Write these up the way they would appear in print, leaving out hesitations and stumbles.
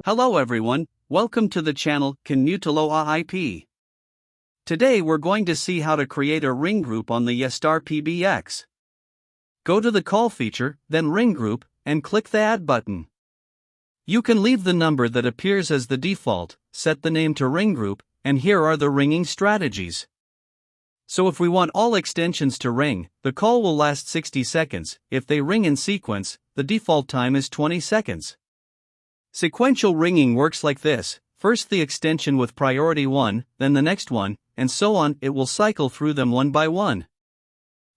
Hello everyone, welcome to the channel Kanutalo IP. Today we're going to see how to create a ring group on the Yeastar PBX. Go to the call feature, then ring group, and click the add button. You can leave the number that appears as the default, set the name to ring group, and here are the ringing strategies. So if we want all extensions to ring, the call will last 60 seconds. If they ring in sequence, the default time is 20 seconds. Sequential ringing works like this: first the extension with priority 1, then the next one, and so on. It will cycle through them one by one.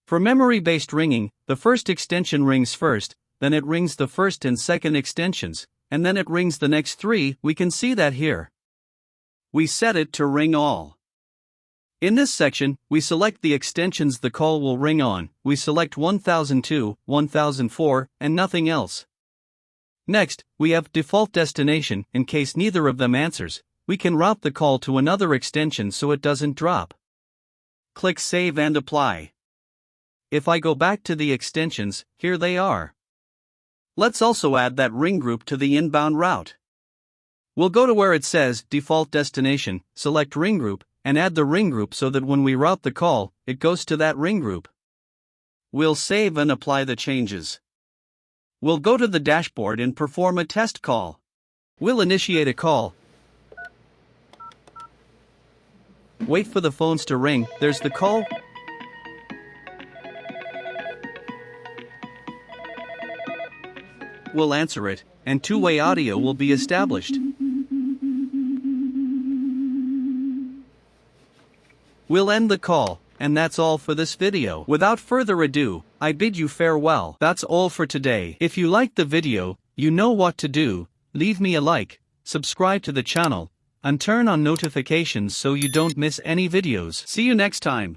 For memory-based ringing, the first extension rings first, then it rings the first and second extensions, and then it rings the next three. We can see that here. We set it to ring all. In this section, we select the extensions the call will ring on. We select 1002, 1004, and nothing else. Next, we have default destination. In case neither of them answers, we can route the call to another extension so it doesn't drop. Click Save and Apply. If I go back to the extensions, here they are. Let's also add that ring group to the inbound route. We'll go to where it says Default Destination, select Ring Group, and add the ring group so that when we route the call, it goes to that ring group. We'll save and apply the changes. We'll go to the dashboard and perform a test call. We'll initiate a call. Wait for the phones to ring. There's the call. We'll answer it, and two-way audio will be established. We'll end the call, and that's all for this video. Without further ado, I bid you farewell. That's all for today. If you liked the video, you know what to do. Leave me a like, subscribe to the channel, and turn on notifications so you don't miss any videos. See you next time.